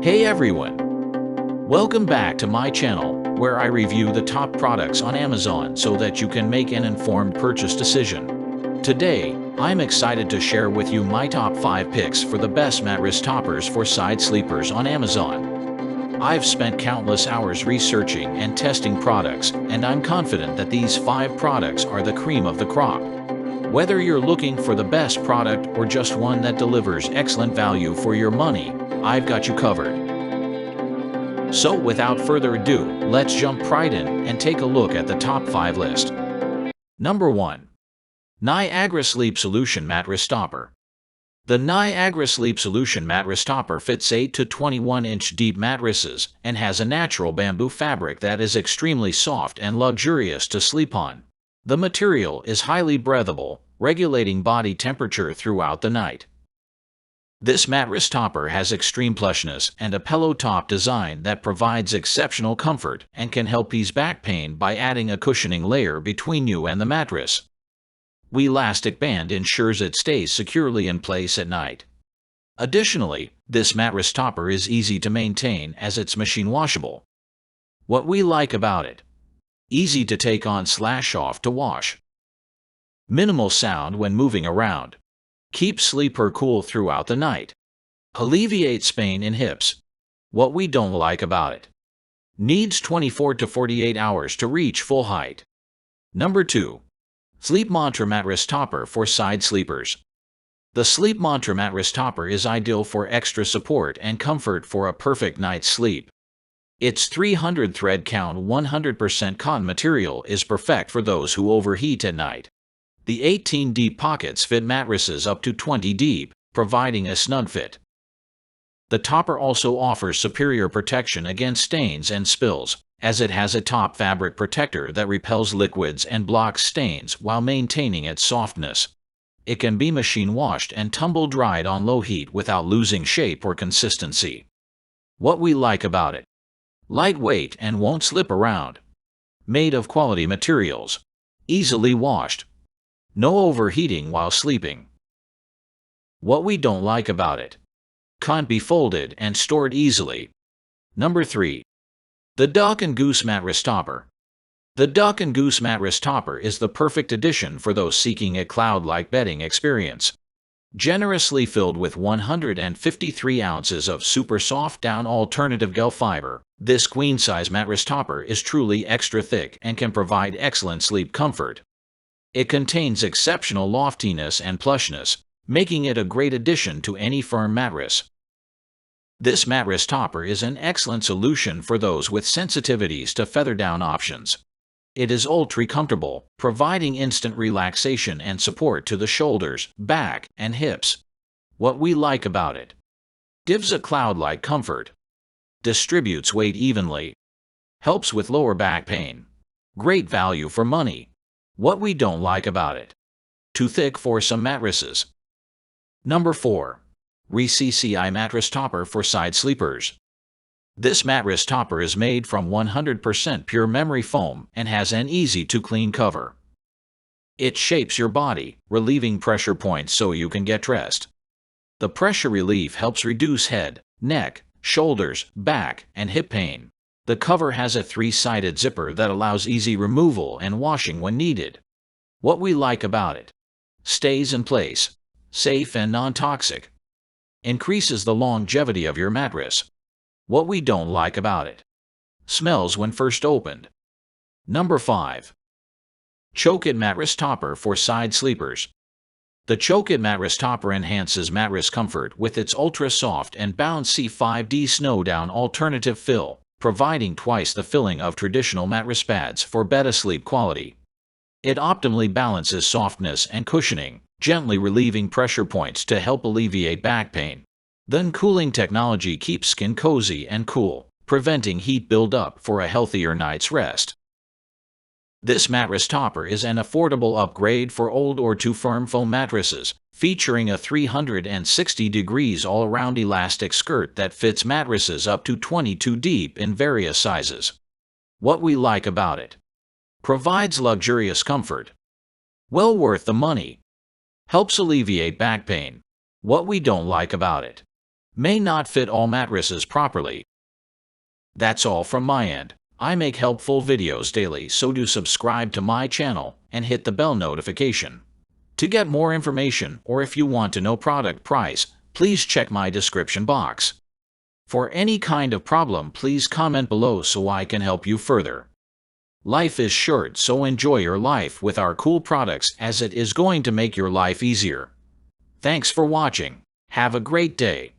Hey everyone! Welcome back to my channel, where I review the top products on Amazon so that you can make an informed purchase decision. Today, I'm excited to share with you my top 5 picks for the best mattress toppers for side sleepers on Amazon. I've spent countless hours researching and testing products, and I'm confident that these 5 products are the cream of the crop. Whether you're looking for the best product or just one that delivers excellent value for your money, I've got you covered. So without further ado, let's jump right in and take a look at the top 5 list. Number 1. Niagara Sleep Solution Mattress Topper. The Niagara Sleep Solution Mattress Topper fits 8 to 21-inch deep mattresses and has a natural bamboo fabric that is extremely soft and luxurious to sleep on. The material is highly breathable, regulating body temperature throughout the night. This mattress topper has extreme plushness and a pillow top design that provides exceptional comfort and can help ease back pain by adding a cushioning layer between you and the mattress. The elastic band ensures it stays securely in place at night. Additionally, this mattress topper is easy to maintain as it's machine washable. What we like about it: easy to take on/off to wash. Minimal sound when moving around. Keep sleeper cool throughout the night. Alleviates pain in hips. What we don't like about it: needs 24 to 48 hours to reach full height. Number 2. Sleep Mantra Mattress Topper for Side Sleepers. The Sleep Mantra Mattress Topper is ideal for extra support and comfort for a perfect night's sleep. Its 300 thread count 100% cotton material is perfect for those who overheat at night. The 18 deep pockets fit mattresses up to 20 deep, providing a snug fit. The topper also offers superior protection against stains and spills, as it has a top fabric protector that repels liquids and blocks stains while maintaining its softness. It can be machine washed and tumble dried on low heat without losing shape or consistency. What we like about it: lightweight and won't slip around. Made of quality materials. Easily washed. No overheating while sleeping. What we don't like about it: can't be folded and stored easily. Number 3. The Duck and Goose Mattress Topper. The Duck and Goose Mattress Topper is the perfect addition for those seeking a cloud-like bedding experience. Generously filled with 153 ounces of super soft down alternative gel fiber, this queen-size mattress topper is truly extra thick and can provide excellent sleep comfort. It contains exceptional loftiness and plushness, making it a great addition to any firm mattress. This mattress topper is an excellent solution for those with sensitivities to feather down options. It is ultra comfortable, providing instant relaxation and support to the shoulders, back, and hips. What we like about it: gives a cloud-like comfort. Distributes weight evenly. Helps with lower back pain. Great value for money. What we don't like about it: too thick for some mattresses. Number 4. ReCCI Mattress Topper for Side Sleepers. This mattress topper is made from 100% pure memory foam and has an easy-to-clean cover. It shapes your body, relieving pressure points so you can get dressed. The pressure relief helps reduce head, neck, shoulders, back, and hip pain. The cover has a 3-sided zipper that allows easy removal and washing when needed. What we like about it: stays in place. Safe and non-toxic. Increases the longevity of your mattress. What we don't like about it: smells when first opened. Number 5. Choke-It Mattress Topper for Side Sleepers. The Choke-It Mattress Topper enhances mattress comfort with its ultra-soft and bouncy 5D snow-down alternative fill, providing twice the filling of traditional mattress pads for better sleep quality. It optimally balances softness and cushioning, gently relieving pressure points to help alleviate back pain. The cooling technology keeps skin cozy and cool, preventing heat buildup for a healthier night's rest. This mattress topper is an affordable upgrade for old or too firm foam mattresses, featuring a 360 degrees all-around elastic skirt that fits mattresses up to 22 deep in various sizes. What we like about it: provides luxurious comfort. Well worth the money. Helps alleviate back pain. What we don't like about it: may not fit all mattresses properly. That's all from my end. I make helpful videos daily, so do subscribe to my channel and hit the bell notification. To get more information, or if you want to know product price, please check my description box. For any kind of problem, please comment below so I can help you further. Life is short, so enjoy your life with our cool products, as it is going to make your life easier. Thanks for watching. Have a great day.